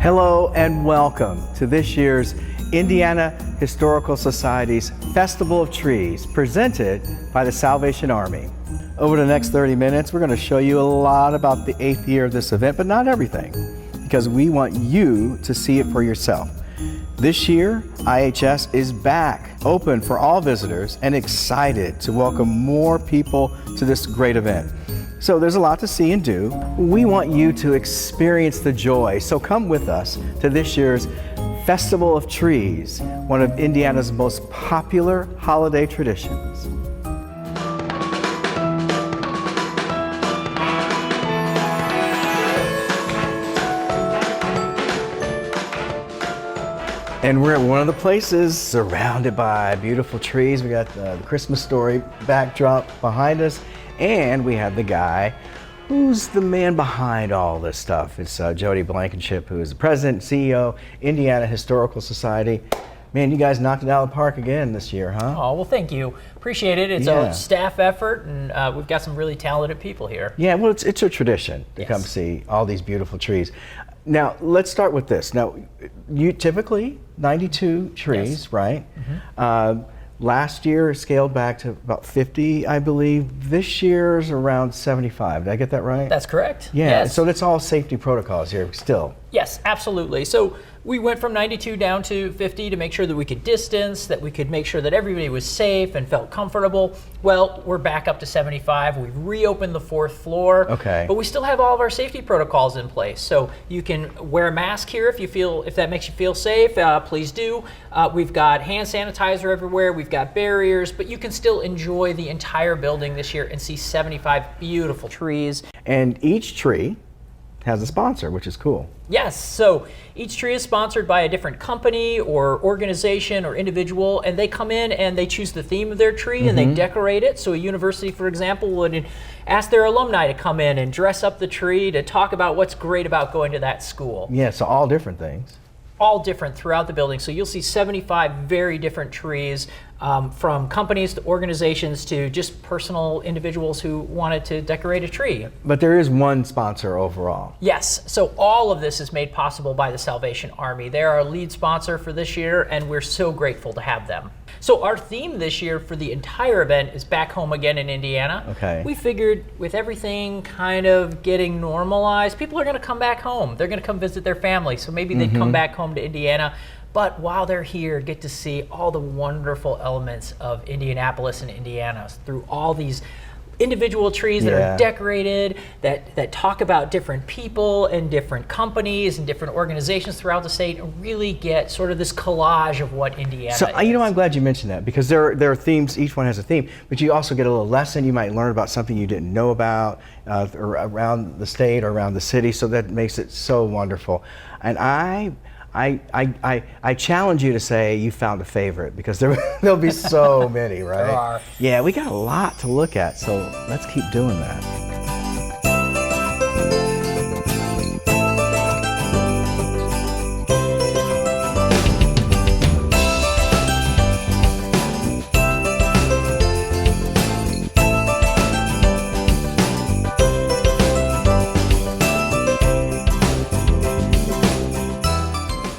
Hello and welcome to this year's Indiana Historical Society's Festival of Trees, presented by the Salvation Army. Over the next 30 minutes, we're going to show you a lot about the 8th year of this event, but not everything, because we want you to see it for yourself. This year, IHS is back, open for all visitors, and excited to welcome more people to this great event. So there's a lot to see and do. We want you to experience the joy, so come with us to this year's Festival of Trees, one of Indiana's most popular holiday traditions. And we're at one of the places surrounded by beautiful trees. We got the Christmas story backdrop behind us, and we have the guy who's the man behind all this stuff. It's Jody Blankenship, who is the president and CEO, Indiana Historical Society. Man, you guys knocked it out of the park again this year, huh? Oh, well, thank you. Appreciate it. It's a staff effort, and we've got some really talented people here. Yeah, well, it's a tradition to come see all these beautiful trees. Now, let's start with this. Now, you typically 92 trees, right? Mm-hmm. Last year scaled back to about 50, I believe. This year's around 75. Did I get that right? That's correct. Yeah, yes. So that's all safety protocols here still. Yes, absolutely. So we went from 92 down to 50 to make sure that we could distance, that we could make sure that everybody was safe and felt comfortable. Well, we're back up to 75. We've reopened the 4th floor. Okay. But we still have all of our safety protocols in place. So you can wear a mask here if that makes you feel safe, please do. We've got hand sanitizer everywhere. We've got barriers, but you can still enjoy the entire building this year and see 75 beautiful trees. And each tree has a sponsor, which is cool. Yes, so each tree is sponsored by a different company or organization or individual, and they come in and they choose the theme of their tree and they decorate it. So a university, for example, would ask their alumni to come in and dress up the tree to talk about what's great about going to that school. Yeah, so all different things. All different throughout the building. So you'll see 75 very different trees, from companies to organizations to just personal individuals who wanted to decorate a tree. But there is one sponsor overall. Yes, so all of this is made possible by the Salvation Army. They're our lead sponsor for this year, and we're so grateful to have them. So our theme this year for the entire event is Back Home Again in Indiana. Okay. We figured with everything kind of getting normalized, people are going to come back home. They're going to come visit their family, so maybe they'd come back home to Indiana. But while they're here, get to see all the wonderful elements of Indianapolis and Indiana through all these individual trees that are decorated, that talk about different people and different companies and different organizations throughout the state, and really get sort of this collage of what Indiana is. You know, I'm glad you mentioned that, because there are themes, each one has a theme, but you also get a little lesson. You might learn about something you didn't know about or around the state or around the city, so that makes it so wonderful. And I challenge you to say you found a favorite, because there'll be so many, right? There are. Yeah, we got a lot to look at, so let's keep doing that.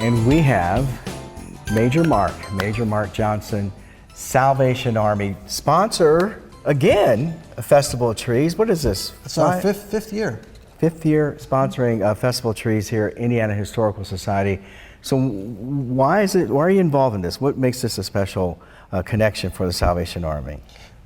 And we have Major Mark Johnson, Salvation Army sponsor, again, a Festival of Trees. What is this? It's our fifth year. 5th year sponsoring a Festival of Trees here at Indiana Historical Society. So why are you involved in this? What makes this a special connection for the Salvation Army?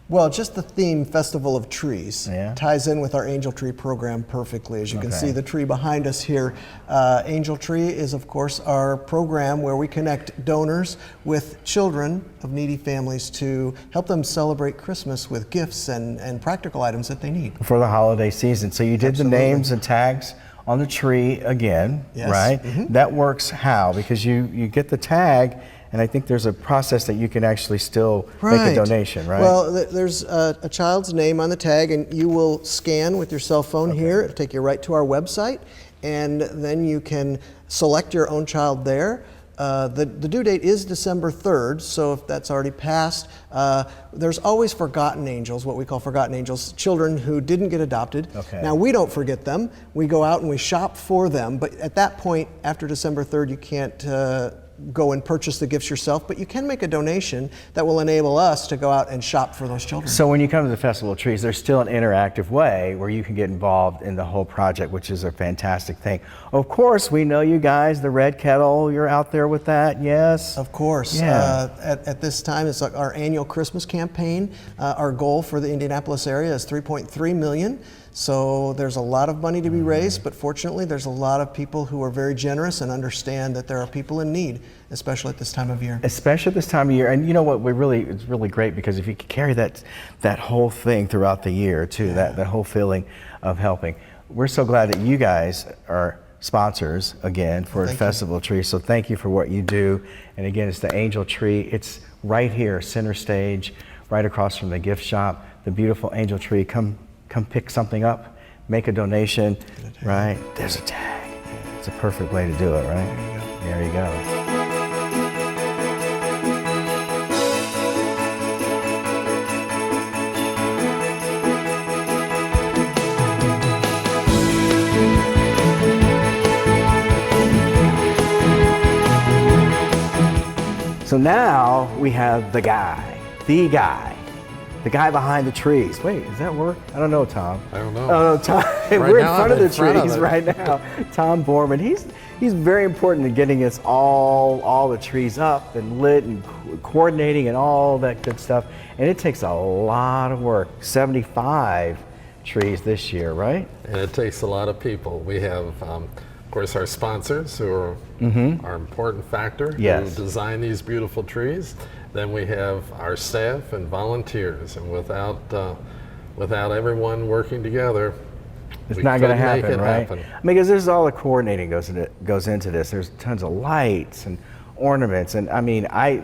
Well, just the theme, Festival of Trees, Yeah. ties in with our Angel Tree program perfectly. As you can see the tree behind us here, Angel Tree is, of course, our program where we connect donors with children of needy families to help them celebrate Christmas with gifts and practical items that they need. For the holiday season. So you did the names and tags on the tree again, right? That works how? Because you get the tag, and I think there's a process that you can actually still make a donation, right? Well, there's a child's name on the tag, and you will scan with your cell phone here. It'll take you right to our website, and then you can select your own child there. The due date is December 3rd, so if that's already passed, there's always forgotten angels, what we call forgotten angels, children who didn't get adopted. Okay. Now, we don't forget them. We go out and we shop for them, but at that point, after December 3rd, you can't go and purchase the gifts yourself, but you can make a donation that will enable us to go out and shop for those children. So when you come to the Festival of Trees, there's still an interactive way where you can get involved in the whole project, which is a fantastic thing. Of course, we know you guys, the Red Kettle, you're out there with that, yes? Of course. Yeah. At this time, it's like our annual Christmas campaign. Our goal for the Indianapolis area is $3.3 million. So there's a lot of money to be raised, but fortunately there's a lot of people who are very generous and understand that there are people in need, especially at this time of year. Especially at this time of year. And you know what, it's really great because if you could carry that whole thing throughout the year too, Yeah. that whole feeling of helping. We're so glad that you guys are sponsors again for the Festival of Trees. So thank you for what you do. And again, it's the Angel Tree. It's right here, center stage, right across from the gift shop. The beautiful Angel Tree. Come pick something up, make a donation, right? There's a tag. It's a perfect way to do it, right? There you go. So now we have the guy behind the trees. Wait, does that work? I don't know, Tom. I don't know. Oh, no, Tom. Right We're in now, front of I'm the in front of trees it. right now. Tom Borman. He's very important in getting us all the trees up and lit and coordinating and all that good stuff. And it takes a lot of work. 75 trees this year, right? And it takes a lot of people. We have, of course, our sponsors who are our important factor Yes. who design these beautiful trees. Then we have our staff and volunteers, and without everyone working together, It's we not going to couldn't make happen, it right? happen. I mean, because there's all the coordinating goes into this. There's tons of lights and ornaments, and I mean, I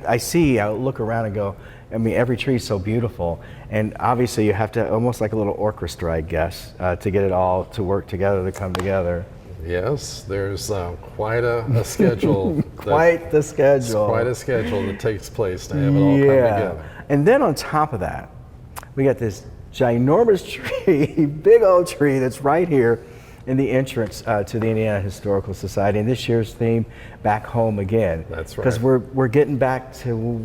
look around and go, I mean, every tree is so beautiful, and obviously you have to almost like a little orchestra, I guess, to get it all to work together, to come together. Yes, there's quite a schedule. Quite the schedule. Quite a schedule that takes place to have it all come together. And then on top of that, we got this ginormous tree, big old tree that's right here in the entrance to the Indiana Historical Society. And this year's theme, Back Home Again. That's right. Because we're getting back to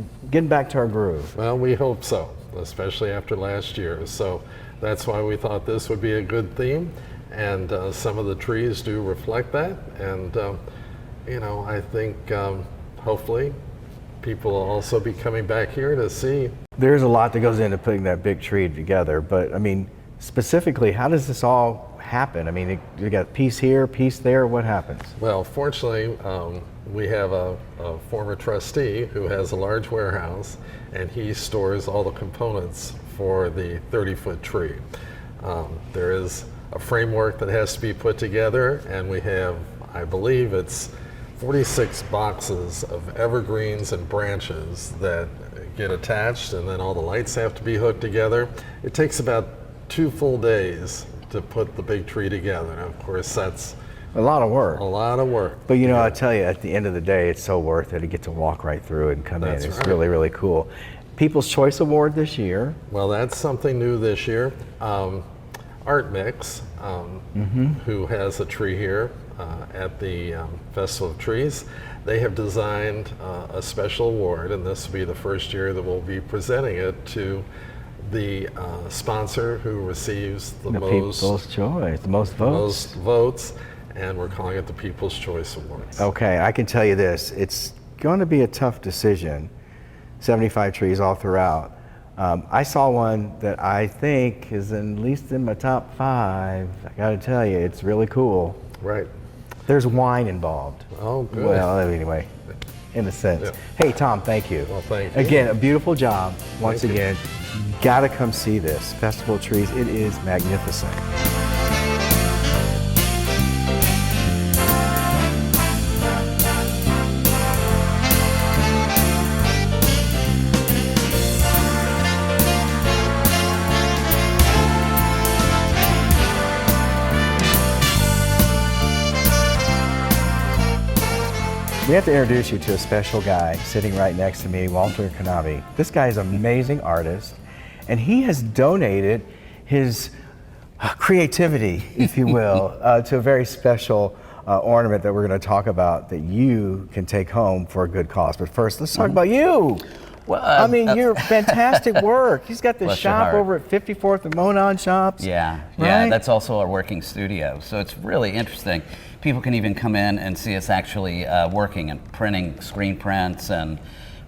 our groove. Well, we hope so, especially after last year. So that's why we thought this would be a good theme. And some of the trees do reflect that. And, I think hopefully people will also be coming back here to see. There's a lot that goes into putting that big tree together. But, I mean, specifically, how does this all happen? I mean, you got piece here, piece there. What happens? Well, fortunately, we have a former trustee who has a large warehouse, and he stores all the components for the 30-foot tree. There is a framework that has to be put together, and we have, I believe it's 46 boxes of evergreens and branches that get attached, and then all the lights have to be hooked together. It takes about 2 full days to put the big tree together. And of course, that's A lot of work. a lot of work. But you know, I tell you, at the end of the day, it's so worth it to get to walk right through it and come That's in. It's right. really, really cool. People's Choice Award this year. Well, that's something new this year. Art Mix, who has a tree here at the Festival of Trees, they have designed a special award, and this will be the first year that we'll be presenting it to the sponsor who receives the most People's Choice, the most votes. votes, and we're calling it the People's Choice Awards. Okay, I can tell you this. It's going to be a tough decision. 75 trees all throughout. I saw one that I think is at least in my top 5. I got to tell you, it's really cool. Right. There's wine involved. Oh, good. Well, anyway, in a sense. Yeah. Hey, Tom, thank you. Well, thank you. Again, a beautiful job. Once Thank you. again, got to come see this. Festival of Trees, it is magnificent. We have to introduce you to a special guy sitting right next to me, Walter Kanabi. This guy is an amazing artist, and he has donated his creativity, if you will, to a very special ornament that we're going to talk about that you can take home for a good cause. But first, let's talk about you. Well, I mean, your fantastic work. He's got this Bless your shop heart. over at 54th and Monon Shops. Yeah, right? that's also our working studio. So it's really interesting. People can even come in and see us actually working and printing screen prints and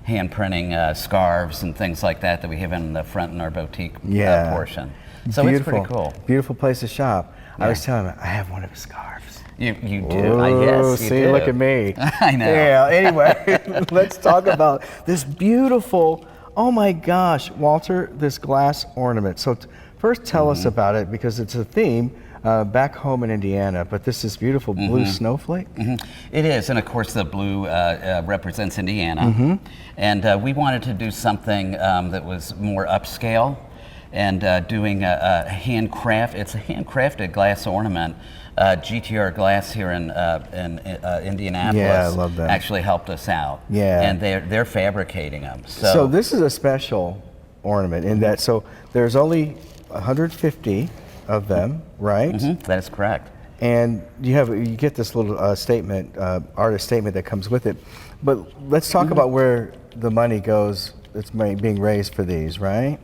hand printing scarves and things like that we have in the front in our boutique portion. So Beautiful. it's pretty cool. Beautiful place to shop. I Yeah. was telling him, I have one of his scarves. You do? Oh, Yes, you see, do. look at me. I know. Yeah, anyway, let's talk about this beautiful, oh my gosh, Walter, this glass ornament. So first tell us about it, because it's a theme back home in Indiana, but this is beautiful blue snowflake. It is, and of course the blue represents Indiana. And we wanted to do something that was more upscale, and doing a handcraft. It's a handcrafted glass ornament. GTR Glass here in Indianapolis Yeah, I love that. actually helped us out. Yeah. And they're fabricating them. So this is a special ornament in that, so there's only 150 of them, right? That is correct. And you get this little statement, artist statement that comes with it. But let's talk about where the money goes that's being raised for these, right?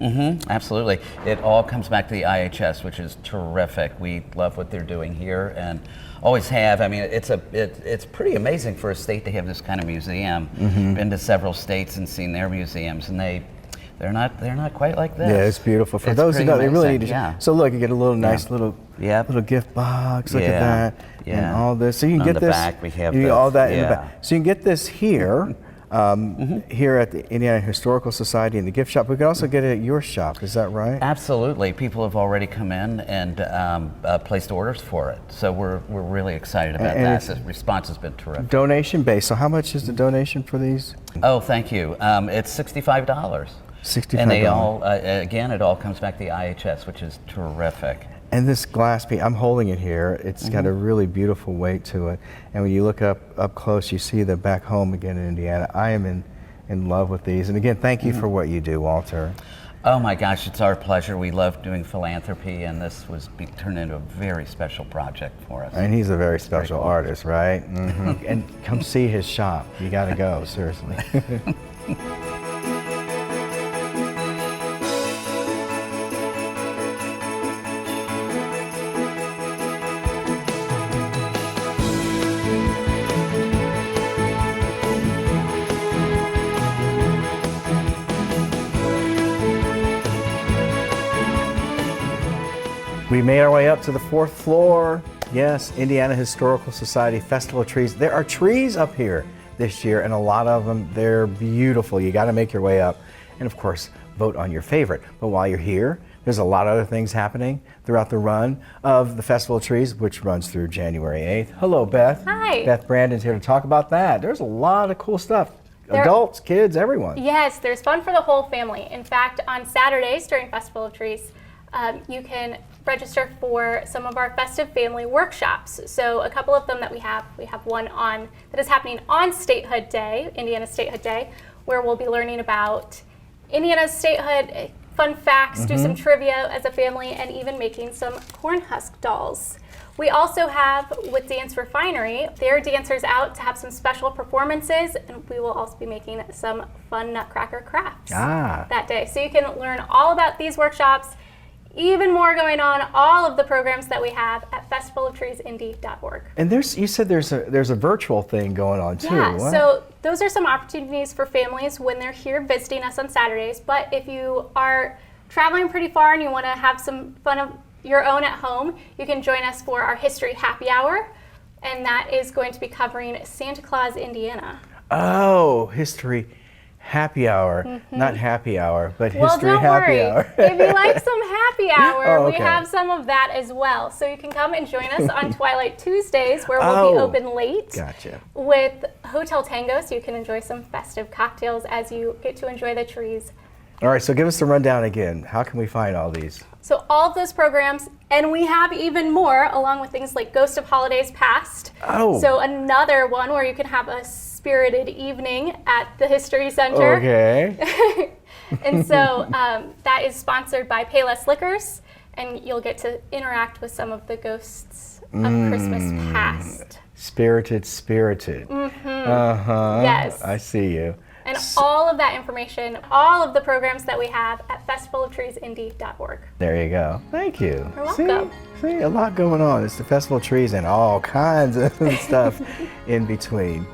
Absolutely. It all comes back to the IHS, which is terrific. We love what they're doing here and always have. I mean, it's pretty amazing for a state to have this kind of museum. Been to several states and seen their museums, and they're not quite like this. Yeah, it's beautiful. For It's those who pretty know, they really need to. amazing, yeah. So look, you get a little nice little Yep. little gift box. Look at Yeah, that, and yeah. all this. So you can On get the this. back, we have you get this, all that in the yeah. back. So you can get this here. Here at the Indiana Historical Society in the gift shop. We can also get it at your shop, is that right? Absolutely. People have already come in and placed orders for it. So we're really excited about And that. it's- The response has been terrific. Donation based. So how much is the donation for these? Oh, thank you. It's $65. $65. And they all, again, it all comes back to the IHS, which is terrific. And this glass piece, I'm holding it here. It's got a really beautiful weight to it. And when you look up close, you see the back home again in Indiana. I am in love with these. And again, thank you for what you do, Walter. Oh my gosh, it's our pleasure. We love doing philanthropy, and this was turned into a very special project for us. And he's a very special artist, right? And come see his shop. You got to go, seriously. We made our way up to the 4th floor. Yes, Indiana Historical Society Festival of Trees. There are trees up here this year, and a lot of them, they're beautiful. You got to make your way up. And of course, vote on your favorite. But while you're here, there's a lot of other things happening throughout the run of the Festival of Trees, which runs through January 8th. Hello, Beth. Hi. Beth Brandt is here to talk about that. There's a lot of cool stuff. Adults, kids, everyone. Yes, there's fun for the whole family. In fact, on Saturdays during Festival of Trees, you can register for some of our festive family workshops. So a couple of them that we have one that is happening on Statehood Day, Indiana Statehood Day, where we'll be learning about Indiana's statehood, fun facts, do some trivia as a family, and even making some corn husk dolls. We also have, with Dance Refinery, their dancers out to have some special performances, and we will also be making some fun nutcracker crafts that day. So you can learn all about these workshops, even more going on, all of the programs that we have at festivalofTreesIndy.org. And you said there's a virtual thing going on too. Yeah, What? so those are some opportunities for families when they're here visiting us on Saturdays. But if you are traveling pretty far and you want to have some fun of your own at home, you can join us for our History Happy Hour, and that is going to be covering Santa Claus, Indiana. Oh, History Happy Hour, not Happy Hour, but Well, History don't Happy worry. Hour. If you like some happy hour, Oh, we okay. have some of that as well. So you can come and join us on Twilight Tuesdays, where we'll be open late Gotcha. with Hotel Tango, so you can enjoy some festive cocktails as you get to enjoy the trees. All right, so give us the rundown again. How can we find all these? So all of those programs, and we have even more, along with things like Ghost of Holidays Past. Oh. So another one where you can have a spirited evening at the History Center. Okay. And so that is sponsored by Payless Liquors, and you'll get to interact with some of the ghosts of Christmas past. Spirited. Uh-huh. Yes. I see you. And all of that information, all of the programs that we have at festivalofTreesIndy.org. There you go. Thank you. You're welcome. See, a lot going on. It's the Festival of Trees and all kinds of stuff in between.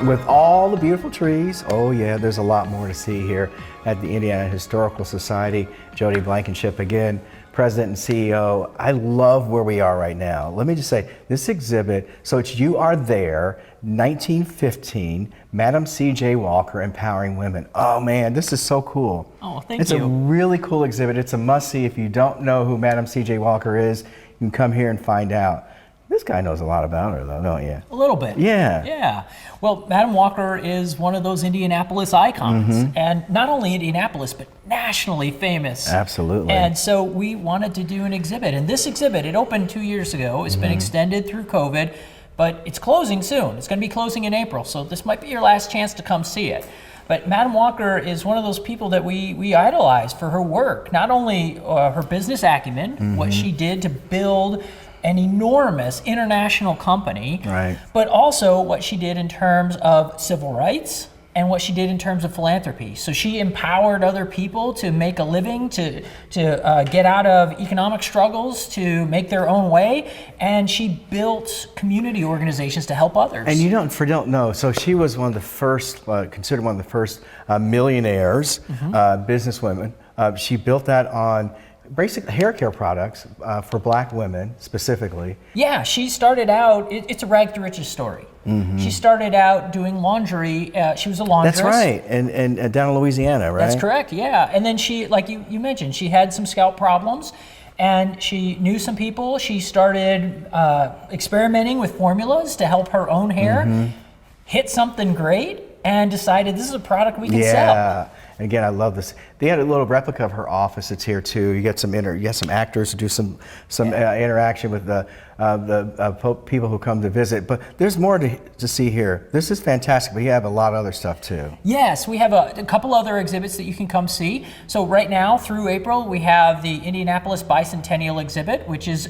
With all the beautiful trees, oh yeah, there's a lot more to see here at the Indiana Historical Society. Jody Blankenship again, President and CEO. I love where we are right now. Let me just say, this exhibit, so it's You Are There, 1915, Madam C.J. Walker Empowering Women. Oh man, this is so cool. Oh, thank you. It's a really cool exhibit. It's a must-see. If you don't know who Madam C.J. Walker is, you can come here and find out. This guy knows a lot about her, though, don't you? A little bit. Yeah. Yeah. Well, Madam Walker is one of those Indianapolis icons, and not only Indianapolis, but nationally famous. Absolutely. And so we wanted to do an exhibit, and this exhibit, it opened 2 years ago. It's been extended through COVID, but it's closing soon. It's going to be closing in April, so this might be your last chance to come see it. But Madam Walker is one of those people that we idolize for her work, not only her business acumen, what she did to build an enormous international company, right, but also what she did in terms of civil rights and what she did in terms of philanthropy. So she empowered other people to make a living, to get out of economic struggles, to make their own way, and she built community organizations to help others. And you don't know, so she was one of the first, considered one of the first millionaires, businesswomen. She built that on basic hair care products for black women specifically. Yeah, she started out, it's a rag to riches story. She started out doing laundry, she was a laundress. That's right, and down in Louisiana, right? That's correct, yeah. And then she, like you mentioned, she had some scalp problems and she knew some people. She started experimenting with formulas to help her own hair, hit something great, and decided this is a product we can sell. Yeah. And again, I love this. They had a little replica of her office that's here too. You get some actors who do some interaction with the people who come to visit. But there's more to see here. This is fantastic, but you have a lot of other stuff too. Yes, we have a couple other exhibits that you can come see. So right now through April, we have the Indianapolis Bicentennial exhibit, which is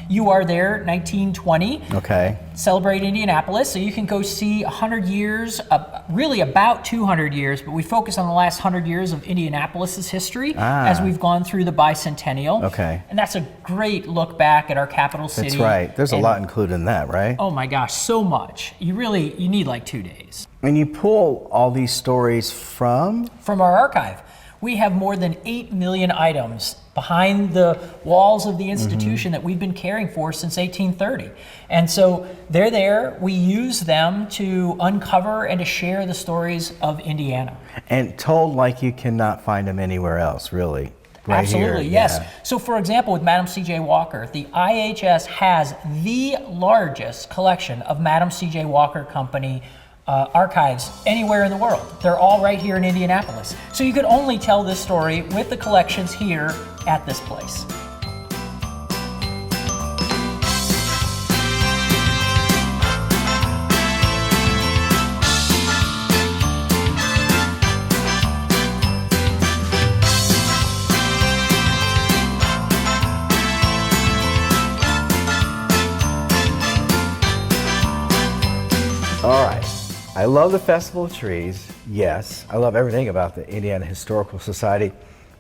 You Are There, 1920. Okay. Celebrate Indianapolis. So you can go see 100 years, really about 200 years, but we focus on the last 100 years of Indianapolis's history as we've gone through the bicentennial. Okay. And that's a great look back at our capital city. That's right. There's a lot included in that, right? Oh my gosh, so much. You need like 2 days. And you pull all these stories from our archive. We have more than 8 million items behind the walls of the institution that we've been caring for since 1830. And so they're there. We use them to uncover and to share the stories of Indiana. And told like you cannot find them anywhere else, really. Right Absolutely, here. yes. Yeah. So for example, with Madam C.J. Walker, the IHS has the largest collection of Madam C.J. Walker Company archives anywhere in the world. They're all right here in Indianapolis. So you could only tell this story with the collections here at this place. All right. I love the Festival of Trees. Yes, I love everything about the Indiana Historical Society.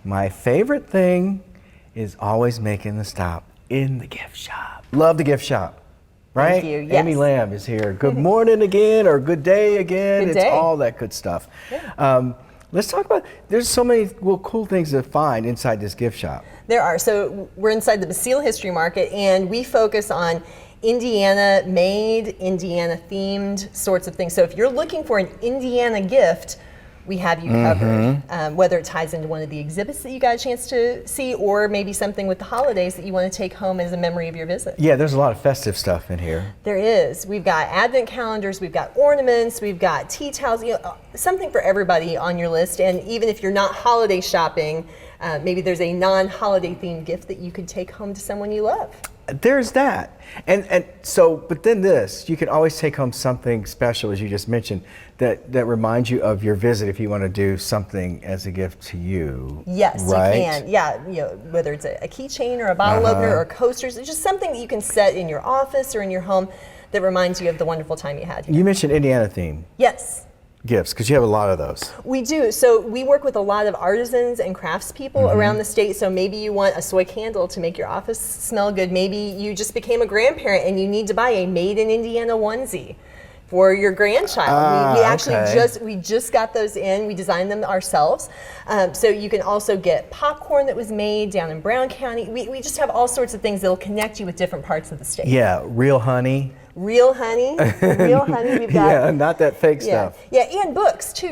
My favorite thing is always making the stop in the gift shop. Love the gift shop, right? Thank you, yes. Amy Lamb is here. Good morning again, or good day again. Good It's day. all that good stuff. Yeah. Let's talk about, there's so many cool things to find inside this gift shop. There are. So we're inside the Basile History Market, and we focus on Indiana-made, Indiana-themed sorts of things. So if you're looking for an Indiana gift, we have you covered. Whether it ties into one of the exhibits that you got a chance to see, or maybe something with the holidays that you want to take home as a memory of your visit. Yeah, there's a lot of festive stuff in here. There is. We've got advent calendars, we've got ornaments, we've got tea towels, something for everybody on your list. And even if you're not holiday shopping, maybe there's a non-holiday themed gift that you could take home to someone you love. There's that. And so, but then this, you can always take home something special, as you just mentioned, that reminds you of your visit if you want to do something as a gift to you. Yes, right? you can. Yeah, whether it's a keychain or a bottle opener or coasters, it's just something that you can set in your office or in your home that reminds you of the wonderful time you had here. You mentioned Indiana theme. Yes. Gifts, because you have a lot of those. We do. So we work with a lot of artisans and craftspeople around the state. So maybe you want a soy candle to make your office smell good. Maybe you just became a grandparent and you need to buy a Made in Indiana onesie for your grandchild. We actually we just got those in. We designed them ourselves. So you can also get popcorn that was made down in Brown County. We just have all sorts of things that will connect you with different parts of the state. Yeah, real honey. Real honey, we've got. Yeah, not that fake stuff. Yeah, and books too.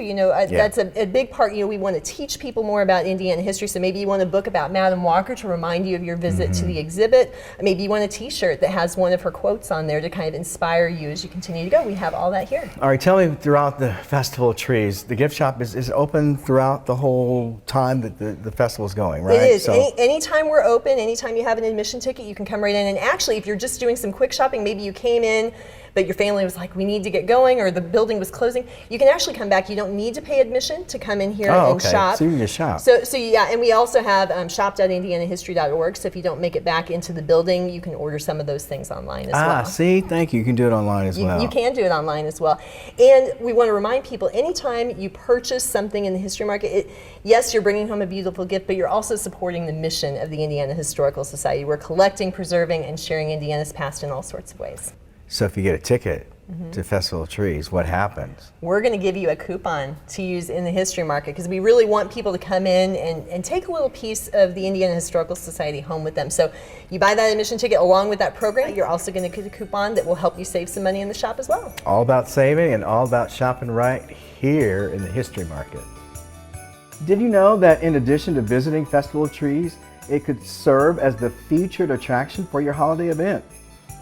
That's a big part. We want to teach people more about Indiana history. So maybe you want a book about Madam Walker to remind you of your visit to the exhibit. Maybe you want a T-shirt that has one of her quotes on there to kind of inspire you as you continue to go. We have all that here. All right, tell me, throughout the Festival of Trees, the gift shop is open throughout the whole time that the festival is going, right? It is. Anytime we're open, anytime you have an admission ticket, you can come right in. And actually, if you're just doing some quick shopping, maybe you came in, but your family was like, we need to get going, or the building was closing, you can actually come back. You don't need to pay admission to come in here and shop. So you can just shop. So yeah, and we also have shop.indianahistory.org, so if you don't make it back into the building, you can order some of those things online as well. See, thank you. You can do it online as well. You can do it online as well. And we want to remind people, anytime you purchase something in the history market, yes, you're bringing home a beautiful gift, but you're also supporting the mission of the Indiana Historical Society. We're collecting, preserving, and sharing Indiana's past in all sorts of ways. So if you get a ticket to Festival of Trees, what happens? We're going to give you a coupon to use in the history market, because we really want people to come in and take a little piece of the Indiana Historical Society home with them. So you buy that admission ticket along with that program, you're also going to get a coupon that will help you save some money in the shop as well. All about saving and all about shopping right here in the history market. Did you know that in addition to visiting Festival of Trees, it could serve as the featured attraction for your holiday event?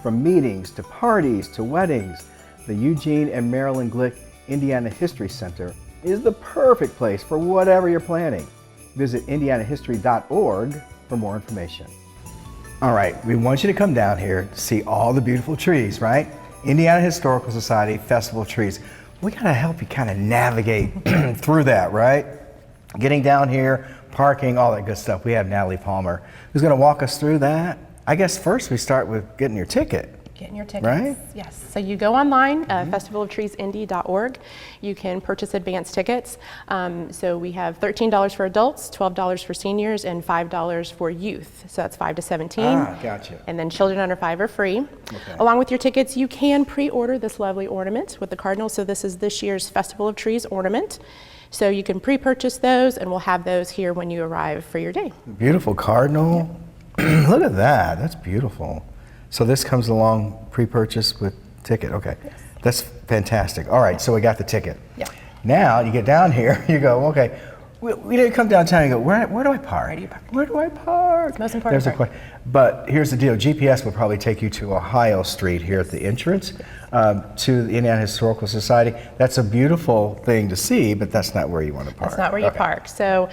From meetings to parties to weddings, the Eugene and Marilyn Glick Indiana History Center is the perfect place for whatever you're planning. Visit indianahistory.org for more information. All right, we want you to come down here to see all the beautiful trees, right? Indiana Historical Society Festival of Trees. We gotta help you kind of navigate through that, right? Getting down here, parking, all that good stuff. We have Natalie Palmer, who's gonna walk us through that. I guess first we start with getting your ticket. Getting your tickets. Right? Yes. So you go online, festivalofTreesIndy.org. You can purchase advance tickets. So we have $13 for adults, $12 for seniors, and $5 for youth. So that's 5 to 17. Gotcha. And then children under 5 are free. Okay. Along with your tickets, you can pre-order this lovely ornament with the cardinals. So this is this year's Festival of Trees ornament. So you can pre-purchase those, and we'll have those here when you arrive for your day. Beautiful cardinal. Yep. Look at that, that's beautiful. So this comes along pre-purchase with ticket, okay. Yes. That's fantastic. All right, so we got the ticket. Yeah. Now you get down here, you go, okay, we didn't come downtown and go, where do I park? Where do you park? Where do I park? Most important There's a question. But here's the deal, GPS will probably take you to Ohio Street here at the entrance to the Indiana Historical Society. That's a beautiful thing to see, but that's not where you want to park. That's not where you park. So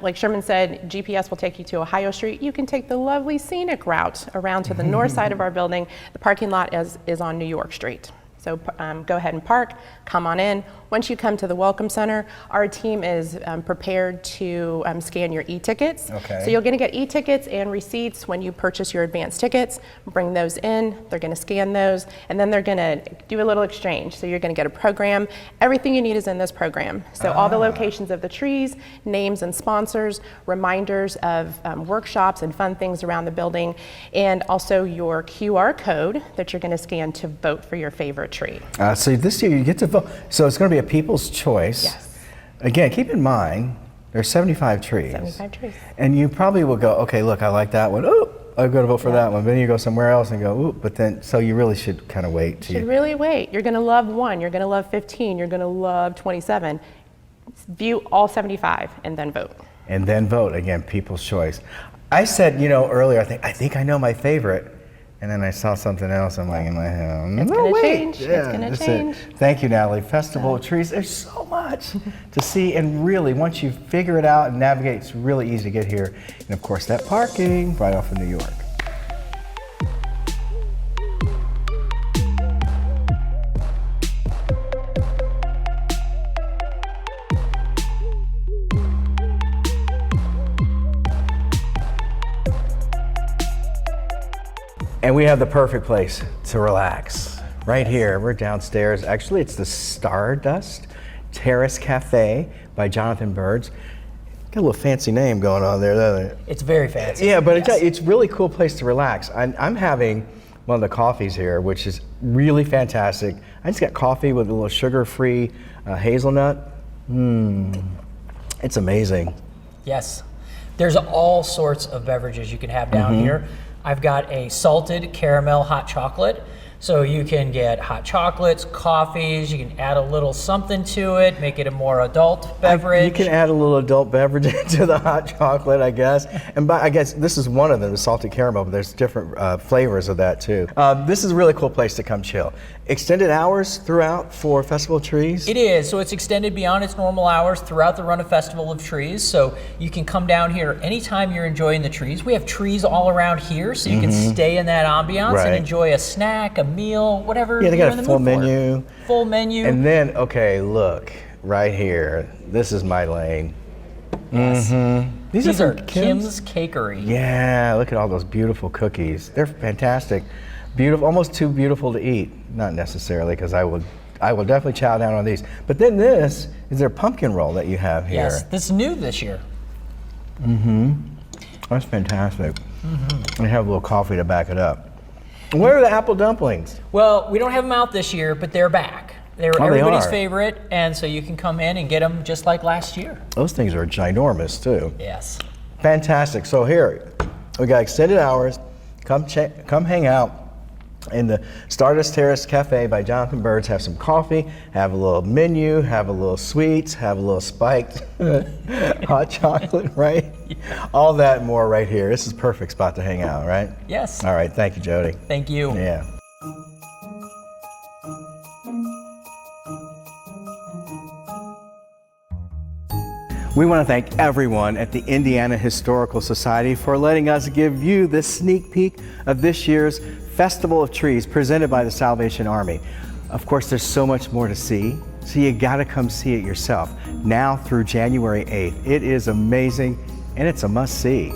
like Sherman said, GPS will take you to Ohio Street. You can take the lovely scenic route around to the north side of our building. The parking lot is on New York Street. So go ahead and park, come on in. Once you come to the Welcome Center, our team is prepared to scan your e-tickets. Okay. So you're going to get e-tickets and receipts when you purchase your advance tickets. Bring those in, they're going to scan those, and then they're going to do a little exchange. So you're going to get a program. Everything you need is in this program. So all the locations of the trees, names and sponsors, reminders of workshops and fun things around the building, and also your QR code that you're going to scan to vote for your favorite tree. So this year you get to vote. So it's going to be a people's choice. Yes. Again, keep in mind, there's 75 trees. 75 trees. And you probably will go, okay, look, I like that one. Oh, I'm going to vote for that one. Then you go somewhere else and go, ooh, but then, so you really should kind of wait. You should really wait. You're going to love 1, you're going to love 15, you're going to love 27. View all 75 and then vote. And then vote. Again, people's choice. I said, you know, earlier, I think I know my favorite. And then I saw something else. I'm like in my head. It's gonna change. It's gonna that's change. it. Thank you, Natalie. Festival of Trees. There's so much to see, and really, once you figure it out and navigate, it's really easy to get here. And of course, that parking right off of New York. And we have the perfect place to relax. Right here, we're downstairs. Actually, it's the Stardust Terrace Cafe by Jonathan Burdette. Got a little fancy name going on there, doesn't it? It's very fancy. Yeah, but yes. it's really cool place to relax. I'm having one of the coffees here, which is really fantastic. I just got coffee with a little sugar-free hazelnut. It's amazing. Yes. There's all sorts of beverages you can have down here. I've got a salted caramel hot chocolate. So you can get hot chocolates, coffees, you can add a little something to it, make it a more adult beverage. You can add a little adult beverage into the hot chocolate, I guess. And I guess this is one of them, the salted caramel, but there's different flavors of that too. This is a really cool place to come chill. Extended hours throughout for Festival of Trees? It is, so it's extended beyond its normal hours throughout the run of Festival of Trees. So you can come down here anytime you're enjoying the trees. We have trees all around here, so you can stay in that ambiance and enjoy a snack, a meal, whatever. Yeah, they got you're in a the full mood for. menu. Full menu. And then, okay, look, right here. This is my lane. Yes. These are from Kim's Cakery. Yeah, look at all those beautiful cookies. They're fantastic. Beautiful, almost too beautiful to eat. Not necessarily, because I will definitely chow down on these. But then this is their pumpkin roll that you have here. Yes, this is new this year. That's fantastic. And have a little coffee to back it up. Where are the apple dumplings? Well, we don't have them out this year, but they're back. They're Oh, they everybody's are. favorite, and so you can come in and get them just like last year. Those things are ginormous too. Yes. Fantastic. So here, we got extended hours. Come hang out in the Stardust Terrace Cafe by Jonathan Burdette. Have some coffee, have a little menu, have a little sweets, have a little spiked hot chocolate, right? All that and more right here. This is a perfect spot to hang out, right? Yes. All right, thank you, Jody. Thank you. Yeah. We want to thank everyone at the Indiana Historical Society for letting us give you this sneak peek of this year's Festival of Trees presented by the Salvation Army. Of course, there's so much more to see, so you got to come see it yourself now through January 8th. It is amazing and it's a must-see.